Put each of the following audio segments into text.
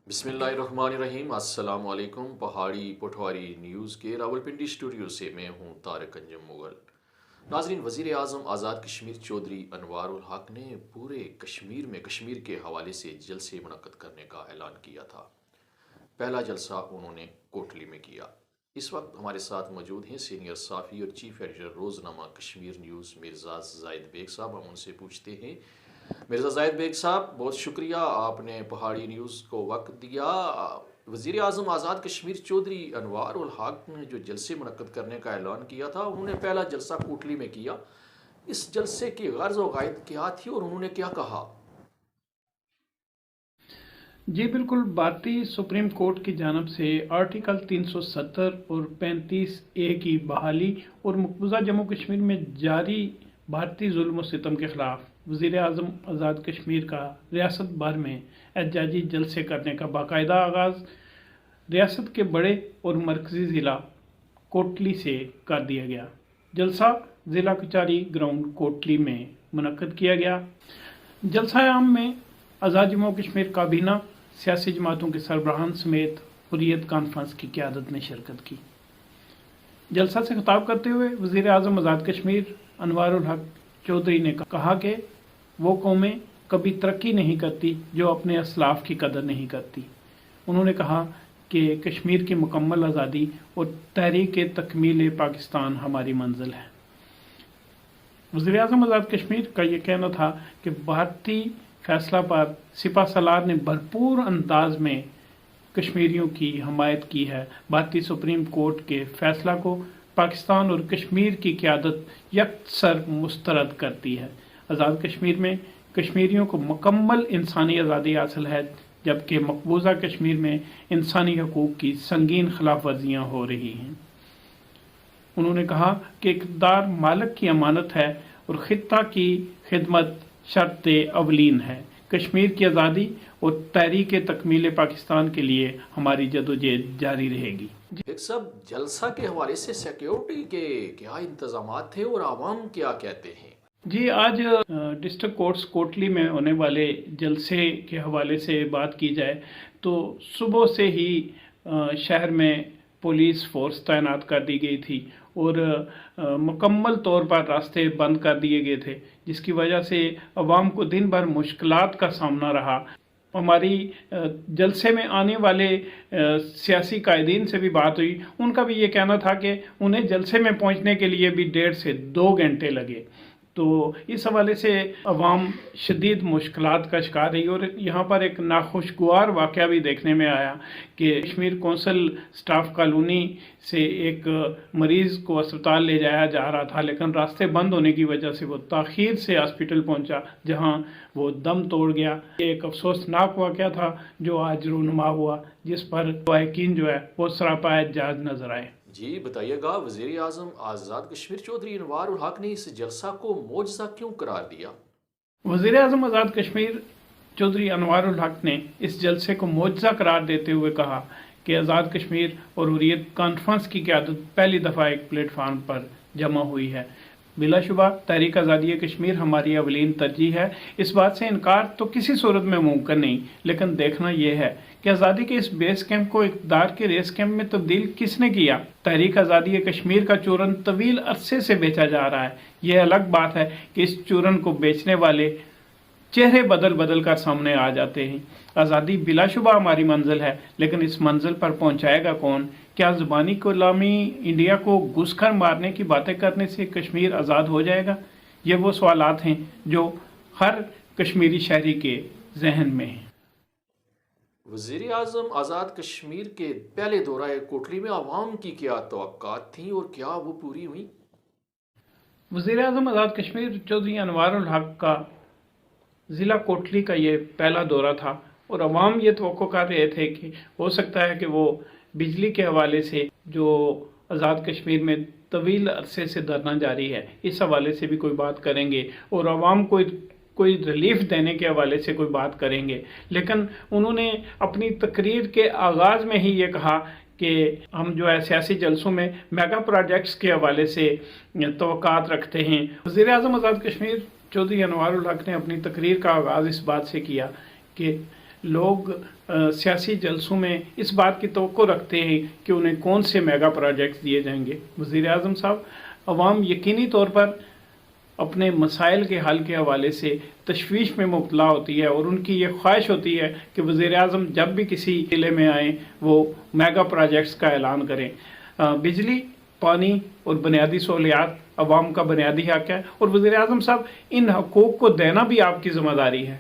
बिस्मिल्लाहिर्रहमानिर्रहीम। अस्सलाम वालेकुम। पहाड़ी पटवारी न्यूज़ के रावलपिंडी स्टूडियो से मैं हूं तारिक अंजम मुगल। नाजरीन, वज़ीर आज़म आज़ाद कश्मीर चौधरी अनवारुल हक ने पूरे कश्मीर में कश्मीर के हवाले से जलसे मुनक्कद करने का ऐलान किया था। पहला जलसा उन्होंने कोटली में किया। इस वक्त हमारे साथ मौजूद हैं सीनियर साफ़ी और चीफ एडिटर रोज़नामा कश्मीर न्यूज़ मिर्ज़ा ज़ाहिद बेग साहब। हम उनसे पूछते हैं। मिर्ज़ा ज़ाहिद बेग साहब, बहुत शुक्रिया, आपने पहाड़ी न्यूज़ को वक्त दिया। वज़ीर आज़म आज़ाद कश्मीर चौधरी अनवारुल हक ने जो जलसे मुनक्कद करने का ऐलान किया था, उन्होंने पहला जलसा कोटली में किया। इस जलसे की गर्ज़ व गायद क्या थी और उन्होंने क्या कहा? जी बिल्कुल, भारतीय सुप्रीम कोर्ट की जानिब से आर्टिकल 370 और 35A की बहाली और मकबूजा जम्मू कश्मीर में जारी भारतीय जुल्म व सितम के खिलाफ वज़ीर आज़म आज़ाद कश्मीर का रियासत भर में एहतजाजी जलसे करने का बाकायदा आगाज़ रियासत के बड़े और मरकज़ी ज़िला कोटली से कर दिया गया। जलसा ज़िला कचहरी ग्राउंड कोटली में मुनक्कद किया गया। जलसा आम में आज़ाद जम्मू कश्मीर काबीना, सियासी जमातों के सरबराहान समेत हुर्रियत कॉन्फ्रेंस की क़यादत ने शिरकत की। जलसा से खिताब करते हुए वज़ीर आज़म आज़ाद कश्मीर अनवारुल हक चौधरी ने कहा कि वो कौमें कभी तरक्की नहीं करती जो अपने असलाफ की कदर नहीं करती। उन्होंने कहा कि कश्मीर की मुकम्मल आज़ादी और तहरीक तकमील पाकिस्तान हमारी मंजिल है। वज़ीर आज़म आज़ाद कश्मीर का ये कहना था कि भारतीय फैसला पर सिपा सलार ने भरपूर अंदाज में कश्मीरियों की हमायत की है। भारतीय सुप्रीम कोर्ट के फैसला को पाकिस्तान और कश्मीर की क़यादत यकसर मुस्तरद करती है। आज़ाद कश्मीर में कश्मीरियों को मुकम्मल इंसानी आज़ादी हासिल है, जबकि मकबूजा कश्मीर में इंसानी हकूक़ की संगीन खिलाफ वर्जियाँ हो रही हैं। उन्होंने कहा कि इक़्तिदार मालिक की अमानत है और ख़ित्ता की खिदमत शर्त अवलीन है। कश्मीर की आज़ादी और तहरीक तकमील पाकिस्तान के लिए हमारी जदोजहद जारी रहेगी। एक सब जलसा के हवाले से सिक्योरिटी के क्या इंतजामात थे और आवाम क्या कहते हैं? जी, आज डिस्ट्रिक्ट कोर्ट्स कोटली में होने वाले जलसे के हवाले से बात की जाए तो सुबह से ही शहर में पुलिस फोर्स तैनात कर दी गई थी और मुकम्मल तौर पर रास्ते बंद कर दिए गए थे, जिसकी वजह से अवाम को दिन भर मुश्किलात का सामना रहा। हमारी जलसे में आने वाले सियासी कायदीन से भी बात हुई। उनका भी ये कहना था कि उन्हें जलसे में पहुंचने के लिए भी 1.5 से 2 घंटे लगे। तो इस हवाले से अवाम शदीद मुश्किलात का शिकार रही और यहाँ पर एक नाखुशगवार वाक़या भी देखने में आया कि कश्मीर कौंसल स्टाफ कॉलोनी से एक मरीज़ को अस्पताल ले जाया जा रहा था, लेकिन रास्ते बंद होने की वजह से वो ताख़ीर से हॉस्पिटल पहुँचा, जहाँ वो दम तोड़ गया। ये एक अफसोसनाक वाक़या था जो आज रूनुमा हुआ, जिस पर वाक़ईन जो है वो सरापा एहतजाज नज़र आए। जी बताइएगा, वज़ीर आज़म आज़ाद कश्मीर चौधरी अनवारुल हक ने इस जलसा को मोजज़ा क्यों करार दिया? वज़ीर आज़म आज़ाद कश्मीर चौधरी अनवारुल हक ने इस जलसे को मोजज़ा करार देते हुए कहा कि आज़ाद कश्मीर और हुर्रियत कॉन्फ्रेंस की क़यादत पहली दफ़ा एक प्लेटफार्म पर जमा हुई है। बिलाशुबा तहरीक आज़ादी कश्मीर हमारी अवलीन तरजीह है। इस बात से इनकार तो किसी सूरत में मुमकिन नहीं, लेकिन देखना यह है कि आज़ादी के इस बेस कैंप को इक़्तिदार के रेस कैंप में तब्दील किसने किया। तहरीक आज़ादी कश्मीर का चूरन तवील अरसे से बेचा जा रहा है। यह अलग बात है कि इस चूरन को बेचने वाले चेहरे बदल बदल कर सामने आ जाते हैं। आज़ादी बिलाशुबा हमारी मंजिल है, लेकिन इस मंजिल पर पहुंचाएगा कौन? क्या ज़ुबानी गुलामी इंडिया को घुसकर मारने की बातें करने से कश्मीर आज़ाद हो जाएगा? ये वो सवालात हैं जो हर कश्मीरी शहरी के जहन में हैं। वज़ीर आज़म आज़ाद कश्मीर के पहले दौरा कोटली में आवाम की क्या तवक्कात थी और क्या वो पूरी हुई? वज़ीर आज़म आज़ाद कश्मीर चौधरी अनवारुल हक का ज़िला कोटली का ये पहला दौरा था और अवाम ये तवक्को कर रहे थे कि हो सकता है कि वो बिजली के हवाले से जो आज़ाद कश्मीर में तवील अरसे से धरना जारी है, इस हवाले से भी कोई बात करेंगे और अवाम को कोई रिलीफ देने के हवाले से कोई बात करेंगे। लेकिन उन्होंने अपनी तकरीर के आगाज़ में ही ये कहा कि हम जो है सियासी जलसों में मेगा प्रोजेक्ट्स के हवाले से तवक्कात रखते हैं। वज़ीर आज़म आज़ाद कश्मीर चौधरी अनवारुल हक ने अपनी तकरीर का आगाज़ इस बात से किया कि लोग सियासी जलसों में इस बात की तवक्को रखते हैं कि उन्हें कौन से मेगा प्रोजेक्ट्स दिए जाएंगे। वज़ीर आज़म साहब, अवाम यकीनी तौर पर अपने मसाइल के हल के हवाले से तशवीश में मुब्तला होती है और उनकी ये ख्वाहिश होती है कि वज़ीर आज़म जब भी किसी ज़िले में आएँ वो मेगा प्रोजेक्ट्स का ऐलान करें। बिजली, पानी और बुनियादी सहूलियात अवाम का बुनियादी हक़ है और वज़ीर आज़म साहब इन हकूक़ को देना भी आपकी ज़िम्मेदारी है।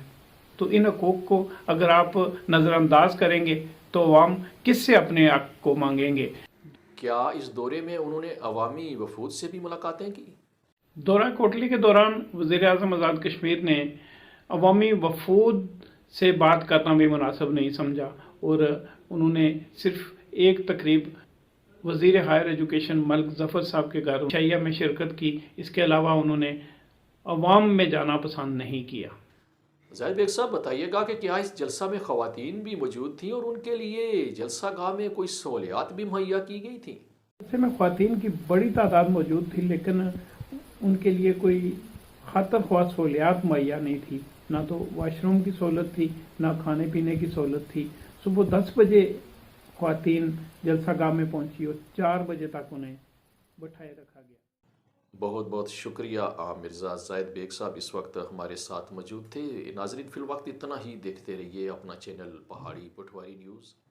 तो इन हकूक़ को अगर आप नज़रअंदाज करेंगे तो अवाम किससे अपने हक़ को मांगेंगे। क्या इस दौरे में उन्होंने अवामी वफूद से भी मुलाकातें की? दौरा कोटली के दौरान वज़ीर आज़म आज़ाद कश्मीर ने अवामी वफूद से बात करना भी मुनासिब नहीं समझा और उन्होंने सिर्फ एक तकरीब वज़ीर हायर एजुकेशन मलिक ज़फ़र साहब के घर शैया में शिरकत की। इसके अलावा उन्होंने अवाम में जाना पसंद नहीं किया। ज़ाहिद बेग साहब, बताइएगा कि क्या इस जलसा में ख़वातीन भी मौजूद थीं और उनके लिए जलसा गाह में कोई सहूलियात भी मुहैया की गई थी? जलसे में ख़वातीन की बड़ी तादाद मौजूद थी, लेकिन उनके लिए कोई खातर ख्वाह सहूलियात मुहैया नहीं थी। ना तो वाशरूम की सहूलत थी, ना खाने पीने की सहूलत थी। सुबह 10 बजे ख़वातीन जलसा गाह में पहुंची और 4 बजे तक उन्हें बैठाए रखा गया। बहुत बहुत शुक्रिया मिर्ज़ा ज़ाहिद बेग साहब इस वक्त हमारे साथ मौजूद थे। नाज़रीन, फिल वक्त इतना ही। देखते रहिए अपना चैनल पहाड़ी पटवारी न्यूज़।